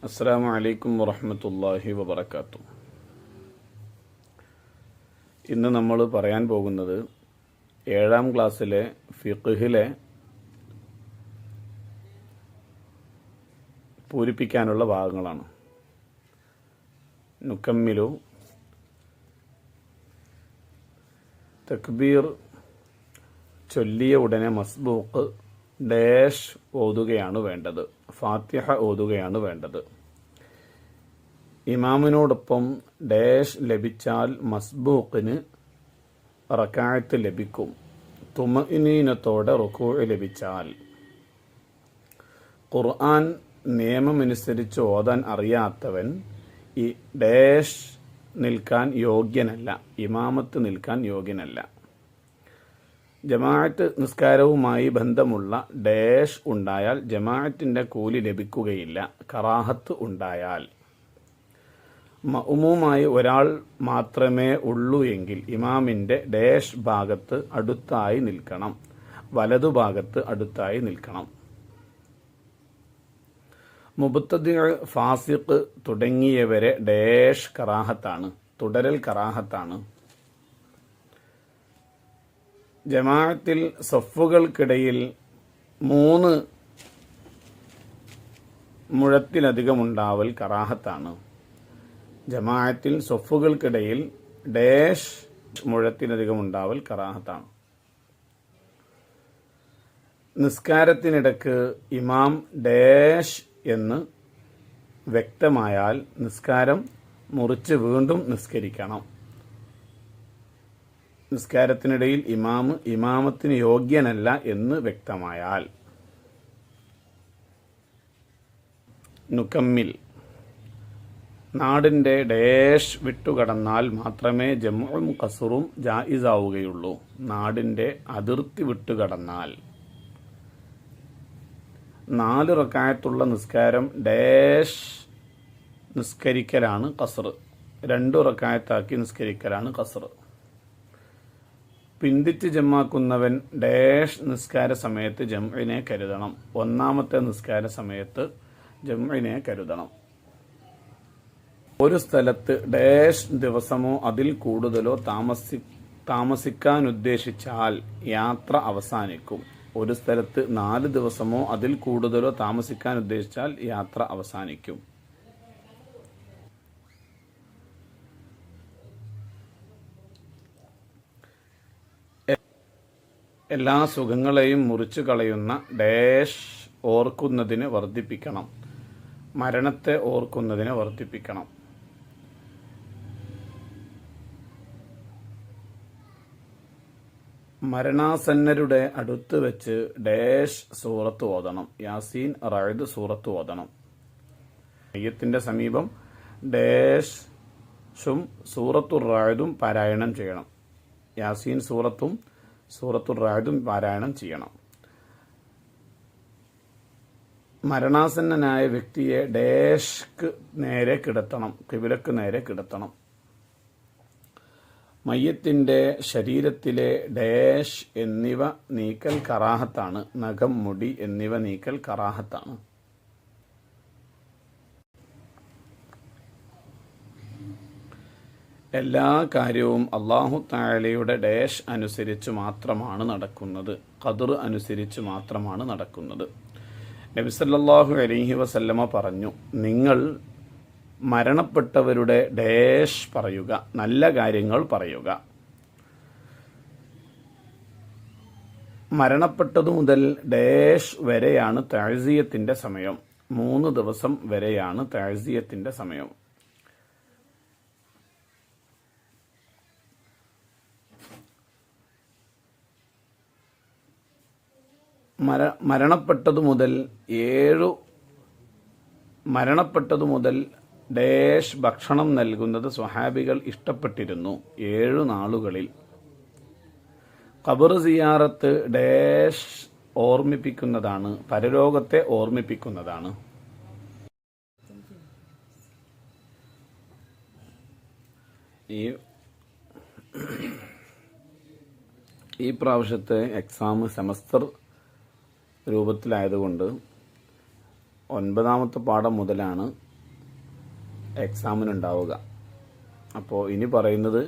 അസ്സലാമു അലൈക്കും വറഹ്മത്തുള്ളാഹി വബറകാതുഹു. ഇന്ന് നമ്മൾ പറയാൻ പോകുന്നത് 7ാം ക്ലാസ്സിലെ ഫിഖ്ഹിലെ പൂരിപ്പിക്കാനുള്ള ഭാഗങ്ങളാണ്. നുക്കമ്മിലു തക്ബീർ ചൊല്ലിയ ഉടനെ മസ്ബൂഖ് ഡാഷ് ഓതുകയാണ് വേണ്ടത്, ഫാത്തിഹ ഓതുകയാണ് വേണ്ടത്. ഇമാമിനോടൊപ്പം ഡാഷ് ലഭിച്ചാൽ മസ്ബൂഖിന് റക്അത്ത് ലഭിക്കും. തുമഇനീനത്തോടെ റുകൂഅ് ലഭിച്ചാൽ. ഖുർആൻ നിയമമനുസരിച്ച് ഓതാൻ അറിയാത്തവൻ ഈ ഡാഷ് നിൽക്കാൻ യോഗ്യനല്ല, ഇമാമത്ത് നിൽക്കാൻ യോഗ്യനല്ല. ജമാഅത്ത് നിസ്കാരവുമായി ബന്ധമുള്ള ഡാഷ് ഉണ്ടായാൽ ജമാഅത്തിൻ്റെ കൂലി ലഭിക്കുകയില്ല. കറാഹത്ത് ഉണ്ടായാൽ മഅ്മൂമായി ഒരാൾ മാത്രമേ ഉള്ളൂ എങ്കിൽ ഇമാമിൻ്റെ ഡാഷ് ഭാഗത്ത് അടുത്തായി നിൽക്കണം, വലതുഭാഗത്ത് അടുത്തായി നിൽക്കണം. മുബ്തദി, ഫാസിഖ് തുടങ്ങിയവരെ ഡാഷ് കറാഹത്താണ്, തുടരൽ കറാഹത്താണ്. ജമാഅത്തിൽ സഫുകൾക്കിടയിൽ 3 മുഴത്തിലധികമുണ്ടാവൽ കറാഹത്താണ്. ജമാഅത്തിൽ സഫുകൾക്കിടയിൽ ഡാഷ് മുഴത്തിലധികമുണ്ടാവൽ കറാഹത്താണ്. നിസ്കാരത്തിനിടക്ക് ഇമാം ഡാഷ് എന്ന് വ്യക്തമായാൽ നിസ്കാരം മുറിച്ച് വീണ്ടും നിസ്കരിക്കണം. നിസ്കാരത്തിനിടയിൽ ഇമാമത്തിന് യോഗ്യനല്ല എന്ന് വ്യക്തമായാൽ. നുക്കമ്മിൽ നാടിൻ്റെ ഡാഷ് വിട്ടുകടന്നാൽ മാത്രമേ ജംഉം ഖസ്റും ജായിസാവുകയുള്ളൂ. നാടിൻ്റെ അതിർത്തി വിട്ടുകടന്നാൽ 4 റക്അത്തുള്ള നിസ്കാരം ഡാഷ് നിസ്കരിക്കലാണ് ഖസ്ർ, 2 റക്അത്താക്കി നിസ്കരിക്കലാണ് ഖസ്ർ. പിന്തിച്ച് ജമാക്കുന്നവൻ ഡാഷ് നിസ്കാര സമയത്ത് ജംഇനെ കരുതണം, 1ാമത്തെ നിസ്കാര സമയത്ത് ജംഇനെ കരുതണം. ഒരു സ്ഥലത്ത് ഡാഷ് ദിവസമോ അതിൽ കൂടുതലോ താമസിക്കാനുദ്ദേശിച്ചാൽ യാത്ര അവസാനിക്കും. ഒരു സ്ഥലത്ത് 4 ദിവസമോ അതിൽ കൂടുതലോ താമസിക്കാനുദ്ദേശിച്ചാൽ യാത്ര അവസാനിക്കും. എല്ലാ സുഖങ്ങളെയും മുറിച്ചു കളയുന്ന ഡാഷ് ഓർക്കുന്നതിന് വർദ്ധിപ്പിക്കണം, മരണത്തെ ഓർക്കുന്നതിന് വർദ്ധിപ്പിക്കണം. മരണാസന്നരുടെ അടുത്ത് വെച്ച് ഡാഷ് സൂറത്ത് ഓതണം, യാസീൻ, റഅദ് സൂറത്ത് ഓതണം. മയ്യത്തിന്റെ സമീപം ഡാഷും സൂറത്തുർ റഅദും പാരായണം ചെയ്യണം, യാസീൻ സൂറത്തും സൂറത്തുർ റഅദും പാരായണം ചെയ്യണം. മരണാസന്നനായ വ്യക്തിയെ ഡാഷ്ക്ക് നേരെ കിടത്തണം, ഖിബിലക്ക് നേരെ കിടത്തണം. മയ്യത്തിന്റെ ശരീരത്തിലെ ഡാഷ് എന്നിവ നീക്കൽ കറാഹത്താണ്, നഖം, മുടി എന്നിവ നീക്കൽ കറാഹത്താണ്. എല്ലാ കാര്യവും അല്ലാഹു തആലയുടെ ഡാഷ് അനുസരിച്ച് മാത്രമാണ് നടക്കുന്നത്, ഖദർ അനുസരിച്ച് മാത്രമാണ് നടക്കുന്നത്. നബി സല്ലല്ലാഹു അലൈഹി വസല്ലമ പറഞ്ഞു, നിങ്ങൾ മരണപ്പെട്ടവരുടെ ഡാഷ് പറയുക, നല്ല കാര്യങ്ങൾ പറയുക. മരണപ്പെട്ടതു മുതൽ ഡാഷ് വരെയാണ് തഅസിയത്തിന്റെ സമയം, 3 ദിവസം വരെയാണ് തഅസിയത്തിന്റെ സമയം. മരണപ്പെട്ടതു മുതൽ ഡാഷ് ഭക്ഷണം നൽകുന്നത് സ്വഹാബികൾ ഇഷ്ടപ്പെട്ടിരുന്നു. 7 നാളുകളിൽ. ഖബർ സിയാറത്ത് ഡാഷ് ഓർമ്മിപ്പിക്കുന്നതാണ്, പരലോകത്തെ ഓർമ്മിപ്പിക്കുന്നതാണ്. ഈ പ്രാവശ്യത്തെ എക്സാം സെമസ്റ്റർ രൂപത്തിലായതുകൊണ്ട് 9ാമത്തെ പാഠം മുതലാണ് എക്സാമിനുണ്ടാവുക. അപ്പോൾ ഇനി പറയുന്നത്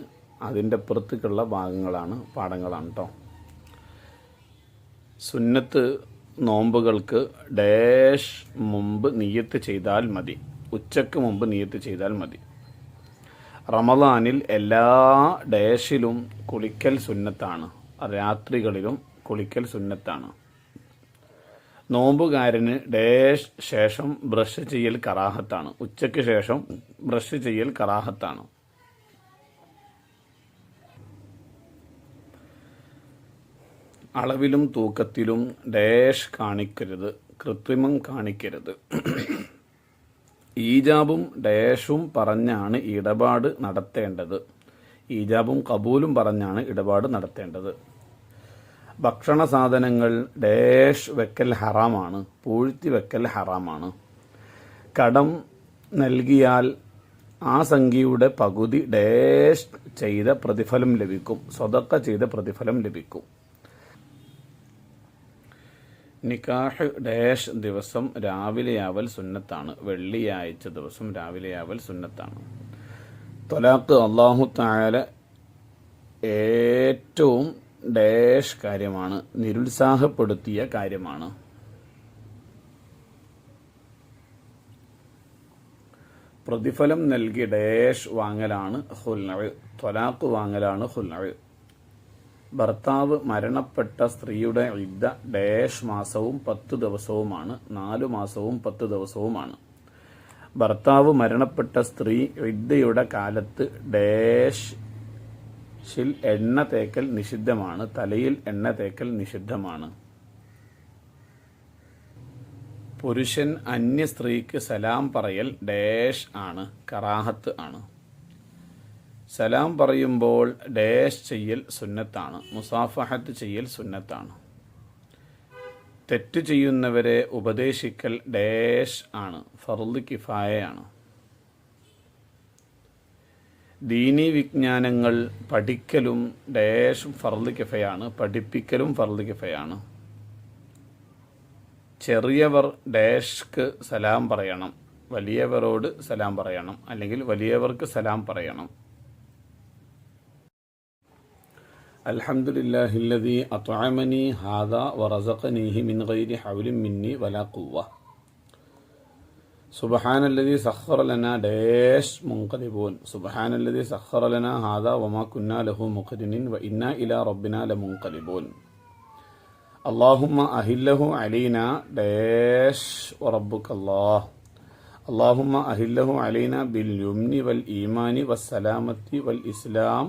അതിൻ്റെ അപ്പുറത്തേക്കുള്ള ഭാഗങ്ങളാണ്, പാഠങ്ങളാണ് കേട്ടോ. സുന്നത്ത് നോമ്പുകൾക്ക് ഡാഷ് മുമ്പ് നിയ്യത്ത് ചെയ്താൽ മതി. ഉച്ചക്ക് മുമ്പ് നിയ്യത്ത് ചെയ്താൽ മതി. റമദാനിൽ എല്ലാ ഡാഷിലും കുളിക്കൽ സുന്നത്താണ്. രാത്രികളിലും കുളിക്കൽ സുന്നത്താണ്. നോമ്പുകാരന് ഡാഷ് ശേഷം ബ്രഷ് ചെയ്യൽ കറാഹത്താണ്. ഉച്ചയ്ക്ക് ശേഷം ബ്രഷ് ചെയ്യൽ കറാഹത്താണ്. അളവിലും തൂക്കത്തിലും ഡാഷ് കാണിക്കരുത്, കൃത്രിമം കാണിക്കരുത്. ഈജാബും ഡാഷും പറഞ്ഞാണ് ഇടപാട് നടത്തേണ്ടത്. ഈജാബും കബൂലും പറഞ്ഞാണ് ഇടപാട് നടത്തേണ്ടത്. ഭക്ഷണ സാധനങ്ങൾ ഡാഷ് വെക്കൽ ഹറാമാണ്, പൂഴ്ത്തി വെക്കൽ ഹറാമാണ്. കടം നൽകിയാൽ ആ സംഖ്യയുടെ പകുതി ഡാഷ് ചെയ്ത പ്രതിഫലം ലഭിക്കും, സ്വതക്ക ചെയ്ത പ്രതിഫലം ലഭിക്കും. നിക്കാഹ് ഡാഷ് ദിവസം രാവിലെയാവൽ സുന്നത്താണ്. വെള്ളിയാഴ്ച ദിവസം രാവിലെയാവൽ സുന്നത്താണ്. ത്വലാഖ് അല്ലാഹു തആല ഏറ്റവും ഡാഷ് കാര്യമാണ്, നിരുത്സാഹപ്പെടുത്തിയ കാര്യമാണ്. പ്രതിഫലം നൽകി ഡാഷ് വാങ്ങലാണ് ഖുൽഉ. ത്വലാഖ് വാങ്ങലാണ് ഖുൽഉ. ഭർത്താവ് മരണപ്പെട്ട സ്ത്രീയുടെ ഇദ്ദ ഡാഷ് മാസവും 10 ദിവസവുമാണ്, 4 മാസവും 10 ദിവസവുമാണ്. ഭർത്താവ് മരണപ്പെട്ട സ്ത്രീ ഇദ്ദയുടെ കാലത്ത് ഡാഷിൽ എണ്ണ തേക്കൽ നിഷിദ്ധമാണ്, തലയിൽ എണ്ണ തേക്കൽ നിഷിദ്ധമാണ്. പുരുഷൻ അന്യ സ്ത്രീക്ക് സലാം പറയൽ ഡാഷ് ആണ്, കറാഹത്ത് ആണ്. സലാം പറയുമ്പോൾ ഡാഷ് ചെയ്യൽ സുന്നത്താണ്, മുസാഫഹത്ത് ചെയ്യൽ സുന്നത്താണ്. തെറ്റ് ചെയ്യുന്നവരെ ഉപദേശിക്കൽ ഡാഷ് ആണ്, ഫർള് കിഫായയാണ്. ദീനി വിജ്ഞാനങ്ങൾ പഠിക്കലും ഡാഷ് ഫർള് കിഫയാണ്, പഠിപ്പിക്കലും ഫർള് കിഫയാണ്. ചെറിയവർ ഡാഷ്ക്ക് സലാം പറയണം, വലിയവരോട് സലാം പറയണം, അല്ലെങ്കിൽ വലിയവർക്ക് സലാം പറയണം. അൽഹംദുലില്ലാഹില്ലദീ അത്അമനി ഹാദാ വറസഖനീഹി മിൻ ഗൈരി ഹൗലിൻ മിന്നി വലാ ഖുവ്വ. സുബ്ഹാനല്ലദീ സഖറ ലനാ ഡാഷ് മുൻഖലിബൂൻ. സുബ്ഹാനല്ലദീ സഖറ ലനാ ഹാദാ വമാ കുന്നാ ലഹു മുഖ്രിനീൻ വ ഇന്നാ ഇലാ റബ്ബിനാ ലമുൻഖലിബൂൻ. അല്ലാഹുമ്മ അഹില്ലഹു അലൈനാ ഡാഷ് വറബ്ബുകല്ലാഹ്. അല്ലാഹുമ്മ അഹില്ലഹു അലൈനാ ബിൽ യുംനി വൽ ഈമാനി വസ്സലാമത്തി വൽ ഇസ്ലാം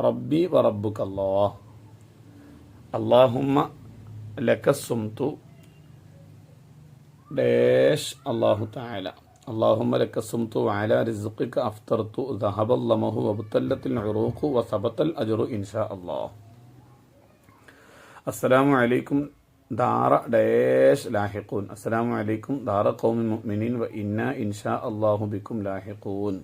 റബ്ബി വറബ്ബുകല്ലാഹ്. അല്ലാഹുമ്മ ലകസ്സുംതു ഡാഷ് അല്ലാഹു തആല. അല്ലാഹുമ്മ ലകസ്സുംതു വഅലാ റിസ്ഖിക അഫ്തർതു ദഹബൽ ലമഹു വബതല്ലത്തിൽ ഉറൂഖു വസബതൽ അജ്റു ഇൻഷാ അല്ലാഹ്. അസ്സലാമു അലൈക്കും ദാറ ഡാഷ് ലാഹിഖൂൻ. അസ്സലാമു അലൈക്കും ദാറ ഖൗമിൽ മുഅ്മിനീൻ വ ഇന്നാ ഇൻഷാ അല്ലാഹു ബിക്കും ലാഹിഖൂൻ.